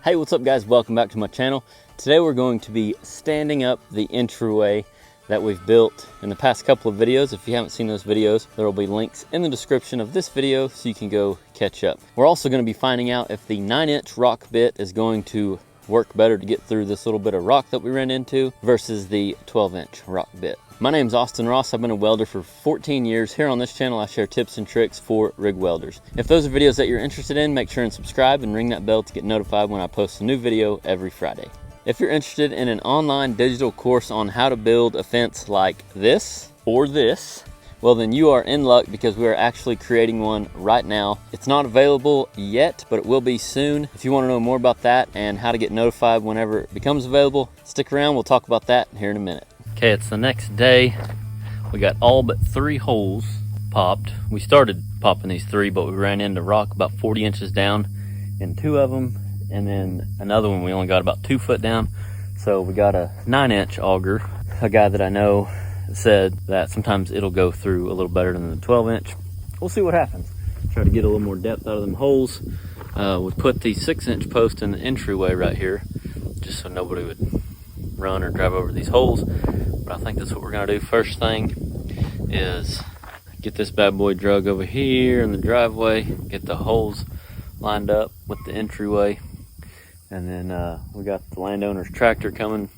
Hey, what's up guys? Welcome back to my channel. Today we're going to be standing up the entryway that we've built in the past couple of videos. If you haven't seen those videos, there will be links in the description of this video so you can go catch up. We're also going to be finding out if the 9-inch rock bit is going to work better to get through this little bit of rock that we ran into versus the 12-inch rock bit. My name's Austin Ross. I've been a welder for 14 years. Here on this channel, I share tips and tricks for rig welders. If those are videos that you're interested in, make sure and subscribe and ring that bell to get notified when I post a new video every Friday. If you're interested in an online digital course on how to build a fence like this or this, well then you are in luck because we are actually creating one right now. It's not available yet, but it will be soon. If you want to know more about that and how to get notified whenever it becomes available, stick around. We'll talk about that here in a minute. Okay, it's the next day. We got all but 3 holes popped. We started popping these 3, but we ran into rock about 40 inches down in 2 of them, and then another one we only got about 2 foot down. So we got a 9-inch auger. A guy that I know said that sometimes it'll go through a little better than the 12-inch. We'll see what happens. Try to get a little more depth out of them holes. We put the 6-inch post in the entryway right here, just so nobody would run or drive over these holes. But I think that's what we're gonna do. First thing is get this bad boy drug over here in the driveway, get the holes lined up with the entryway, and then we got the landowner's tractor coming.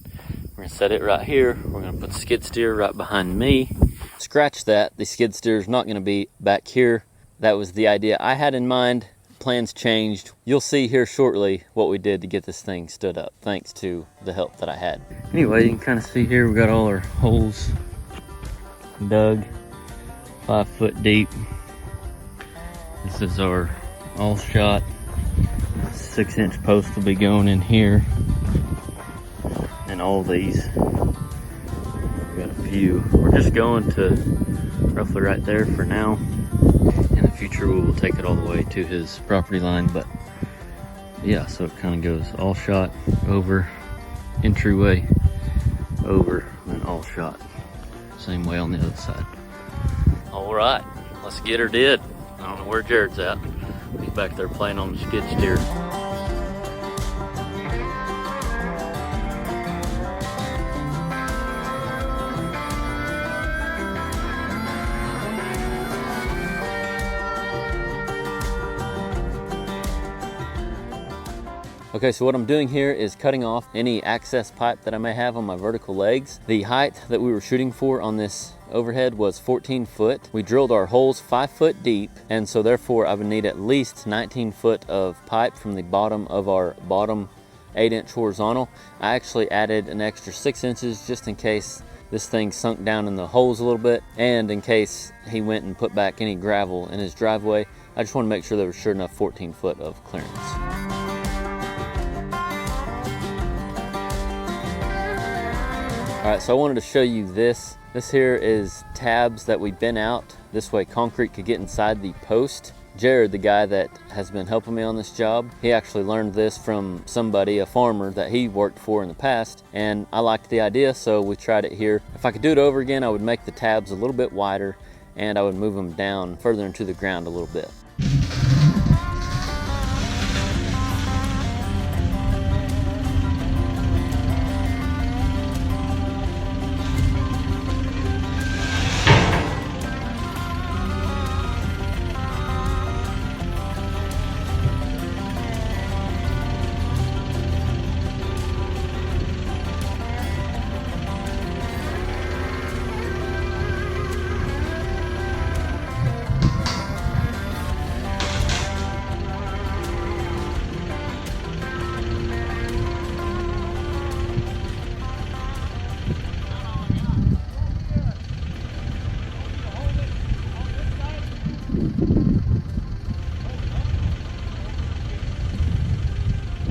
We're gonna set it right here. We're gonna put the skid steer right behind me. Scratch that, the skid steer is not gonna be back here. That was the idea I had in mind. Plans changed. You'll see here shortly what we did to get this thing stood up, thanks to the help that I had. Anyway, you can kind of see here we got all our holes dug 5 foot deep. This is our all shot. 6-inch post will be going in here, and all these. We got a few. We're just going to roughly right there for now. In the future we will take it all the way to his property line, but yeah, so it kind of goes all shot, over, entryway, over, and all shot. Same way on the other side. All right, let's get her did. I don't know where Jared's at. He's back there playing on the skid steer. Okay, so what I'm doing here is cutting off any access pipe that I may have on my vertical legs. The height that we were shooting for on this overhead was 14 foot. We drilled our holes 5 foot deep, and so therefore I would need at least 19 foot of pipe from the bottom of our bottom 8-inch horizontal. I actually added an extra 6 inches just in case this thing sunk down in the holes a little bit, and in case he went and put back any gravel in his driveway. I just want to make sure there was sure enough 14 foot of clearance. Alright, so I wanted to show you this. This here is tabs that we bent out. This way concrete could get inside the post. Jared, the guy that has been helping me on this job, he actually learned this from somebody, a farmer that he worked for in the past, and I liked the idea, so we tried it here. If I could do it over again, I would make the tabs a little bit wider, and I would move them down further into the ground a little bit.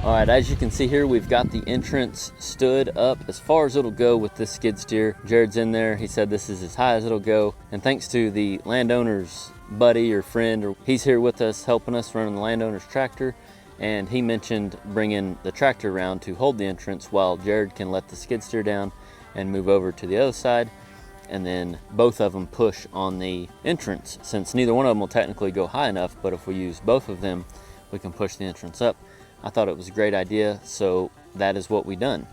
All right, as you can see here, we've got the entrance stood up as far as it'll go with this skid steer. Jared's in there. He said this is as high as it'll go. And thanks to the landowner's buddy or friend, or he's here with us, helping us running the landowner's tractor. And he mentioned bringing the tractor around to hold the entrance while Jared can let the skid steer down and move over to the other side. And then both of them push on the entrance, since neither one of them will technically go high enough, but if we use both of them, we can push the entrance up. I thought it was a great idea, so that is what we done.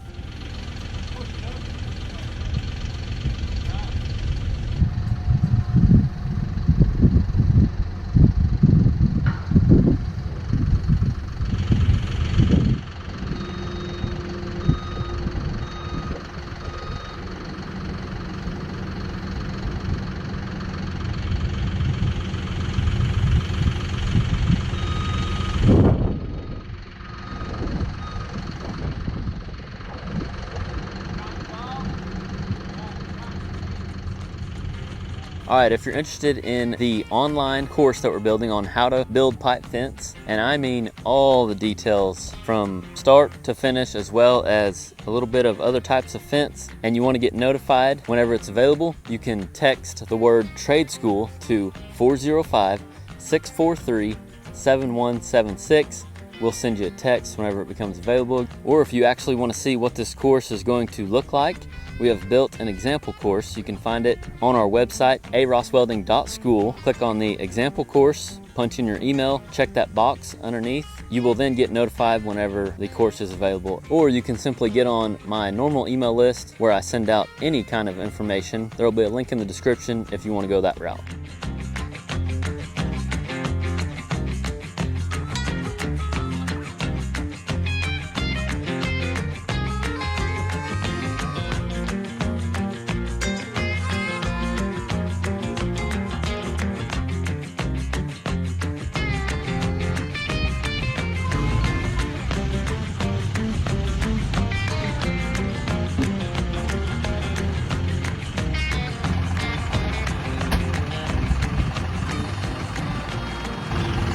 All right, if you're interested in the online course that we're building on how to build pipe fence, and I mean all the details from start to finish, as well as a little bit of other types of fence, and you want to get notified whenever it's available, you can text the word trade school to 405-643-7176. We'll send you a text whenever it becomes available. Or if you actually want to see what this course is going to look like, we have built an example course. You can find it on our website, arosswelding.school. Click on the example course, punch in your email, check that box underneath. You will then get notified whenever the course is available. Or you can simply get on my normal email list where I send out any kind of information. There will be a link in the description if you want to go that route.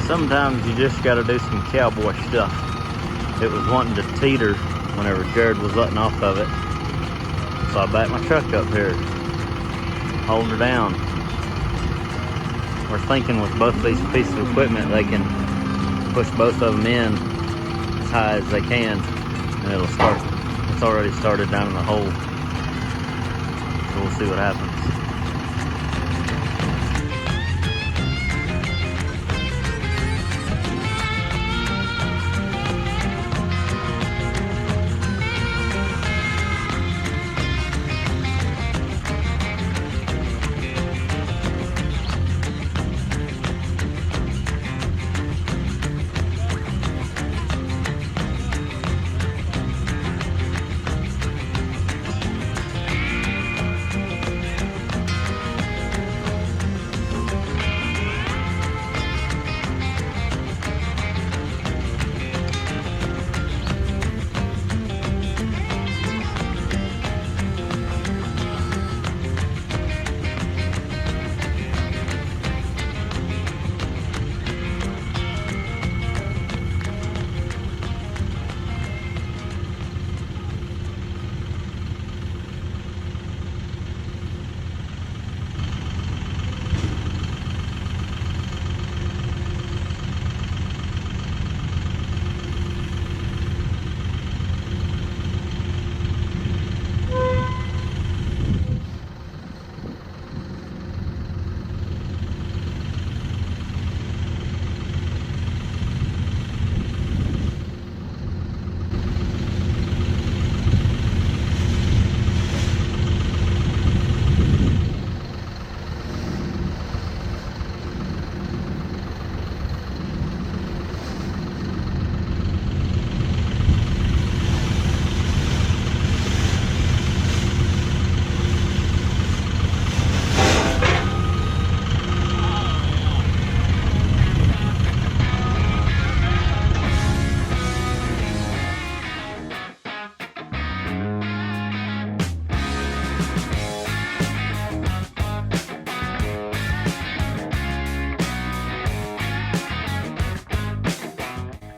Sometimes you just got to do some cowboy stuff. It was wanting to teeter whenever Jared was letting off of it. So I backed my truck up here, hold her down. We're thinking with both these pieces of equipment, they can push both of them in as high as they can, and it'll start. It's already started down in the hole. So we'll see what happens.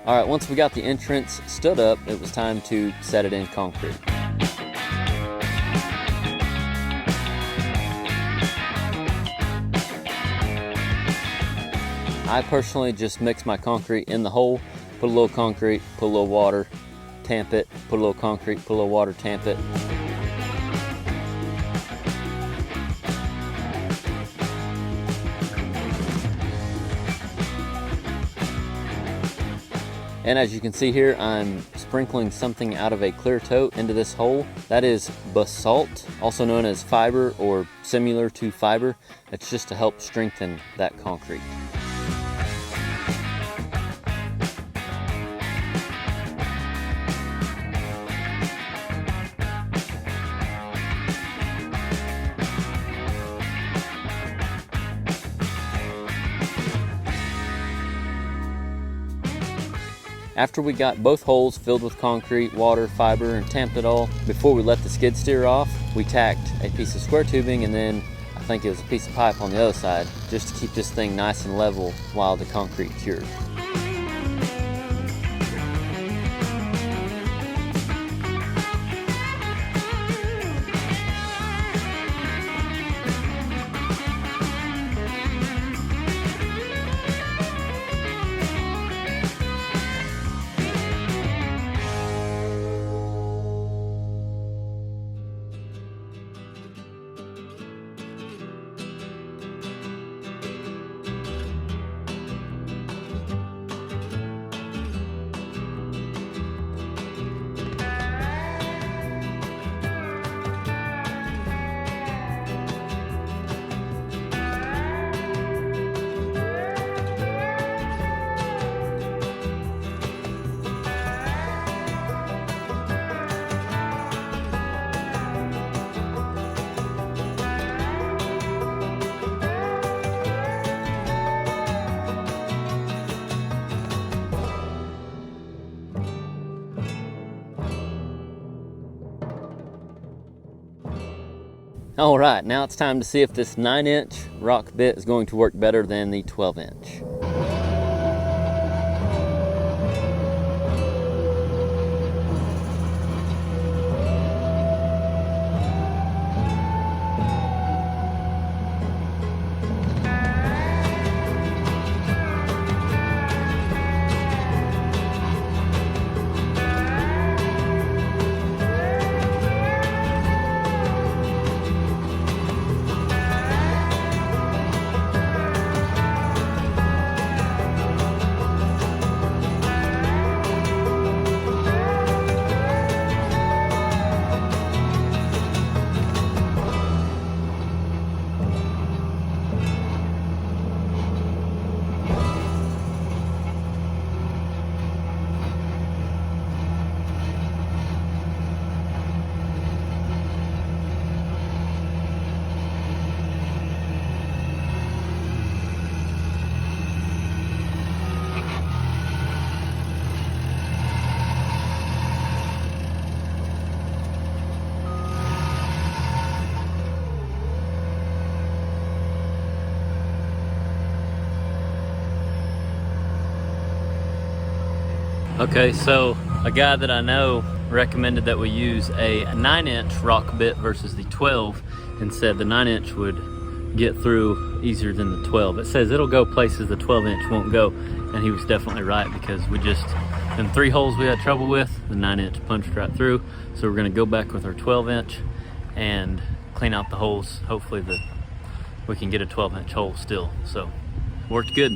All right, once we got the entrance stood up, it was time to set it in concrete. I personally just mix my concrete in the hole, put a little concrete, put a little water, tamp it, put a little concrete, put a little water, tamp it. And as you can see here, I'm sprinkling something out of a clear tote into this hole. That is basalt, also known as fiber or similar to fiber. It's just to help strengthen that concrete. After we got both holes filled with concrete, water, fiber, and tamped it all, before we let the skid steer off, we tacked a piece of square tubing and then I think it was a piece of pipe on the other side, just to keep this thing nice and level while the concrete cured. All right, now it's time to see if this 9-inch rock bit is going to work better than the 12-inch. Okay, so a guy that I know recommended that we use a 9-inch rock bit versus the 12 and said the 9-inch would get through easier than the 12. It says it'll go places the 12-inch won't go, and he was definitely right, because we just, in 3 holes we had trouble with, the 9-inch punched right through. So we're gonna go back with our 12-inch and clean out the holes. Hopefully we can get a 12-inch hole still. So worked good.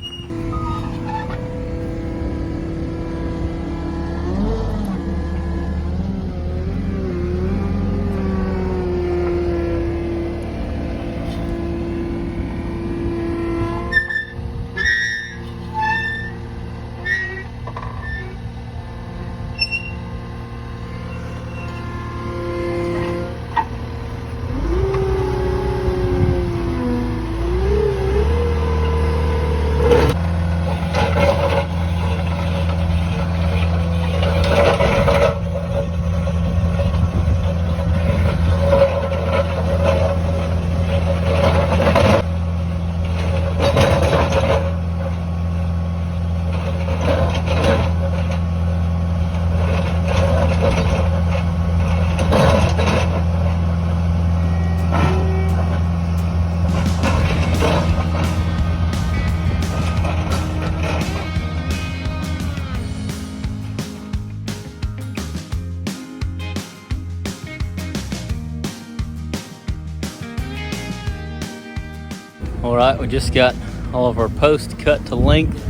All right, we just got all of our posts cut to length.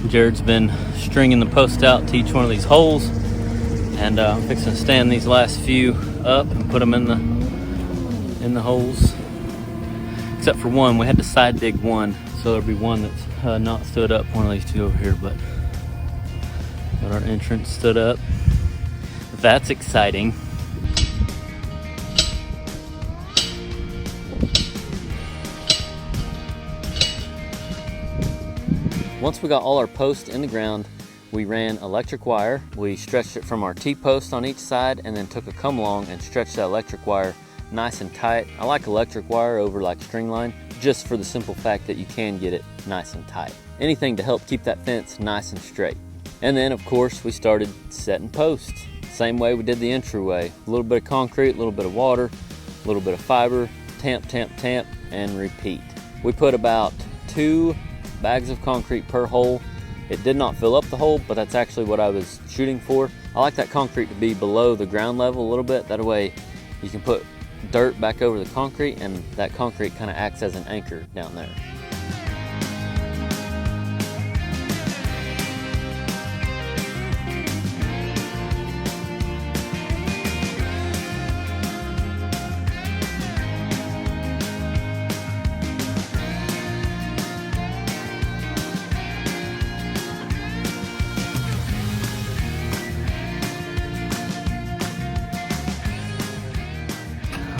Jared's been stringing the post out to each one of these holes, and I'm fixing to stand these last few up and put them in the holes. Except for one, we had to side dig one, so there'll be one that's not stood up, one of these two over here, but our entrance stood up. That's exciting. Once we got all our posts in the ground, we ran electric wire. We stretched it from our T-post on each side and then took a come along and stretched that electric wire nice and tight. I like electric wire over like string line, just for the simple fact that you can get it nice and tight. Anything to help keep that fence nice and straight. And then of course we started setting posts. Same way we did the entryway. A little bit of concrete, a little bit of water, a little bit of fiber, tamp, tamp, tamp, and repeat. We put about 2 bags of concrete per hole. It did not fill up the hole, but that's actually what I was shooting for. I like that concrete to be below the ground level a little bit. That way you can put dirt back over the concrete, and that concrete kind of acts as an anchor down there.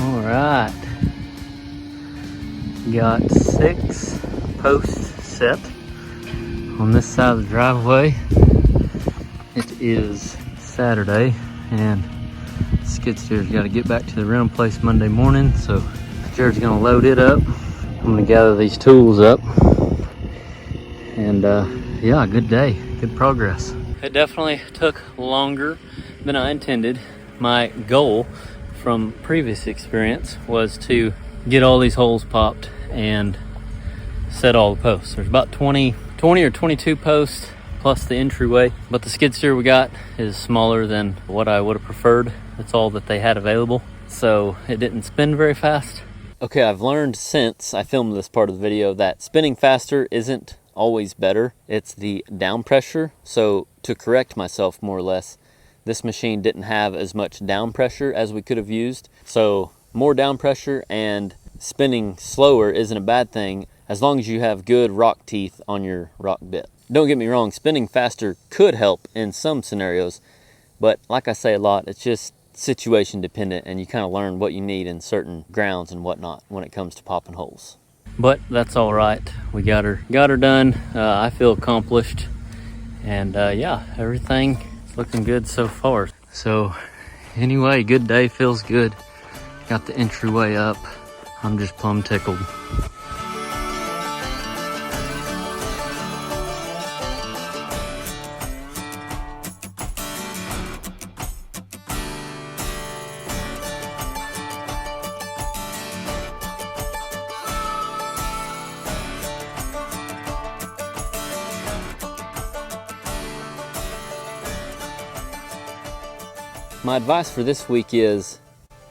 All right, got 6 posts set on this side of the driveway. It is Saturday, and skid steer's got to get back to the rental place Monday morning, so Jared's gonna load it up. I'm gonna gather these tools up, and yeah, good day, good progress. It definitely took longer than I intended. My goal from previous experience was to get all these holes popped and set all the posts. There's about 20 or 22 posts plus the entryway, but the skid steer we got is smaller than what I would have preferred. That's all that they had available, so it didn't spin very fast. Okay, I've learned since I filmed this part of the video that spinning faster isn't always better. It's the down pressure. So to correct myself more or less, this machine didn't have as much down pressure as we could have used. So more down pressure and spinning slower isn't a bad thing as long as you have good rock teeth on your rock bit. Don't get me wrong, spinning faster could help in some scenarios, but like I say a lot, it's just situation dependent, and you kind of learn what you need in certain grounds and whatnot when it comes to popping holes. But that's all right. We got her done. I feel accomplished, and yeah, everything looking good so far. So anyway, good day, feels good. Got the entryway up. I'm just plumb tickled. My advice for this week is,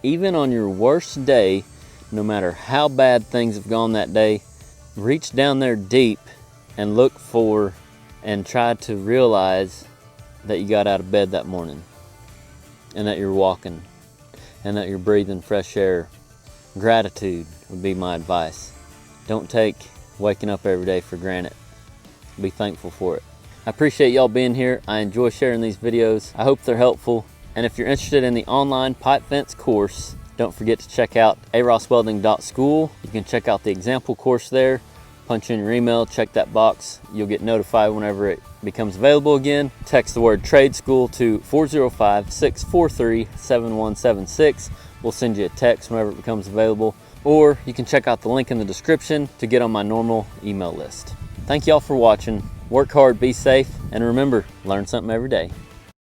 even on your worst day, no matter how bad things have gone that day, reach down there deep and look for and try to realize that you got out of bed that morning, and that you're walking, and that you're breathing fresh air. Gratitude would be my advice. Don't take waking up every day for granted. Be thankful for it. I appreciate y'all being here. I enjoy sharing these videos. I hope they're helpful. And if you're interested in the online pipe fence course, don't forget to check out arosswelding.school. You can check out the example course there. Punch in your email, check that box. You'll get notified whenever it becomes available again. Text the word trade school to 405-643-7176. We'll send you a text whenever it becomes available. Or you can check out the link in the description to get on my normal email list. Thank y'all for watching. Work hard, be safe, and remember, learn something every day.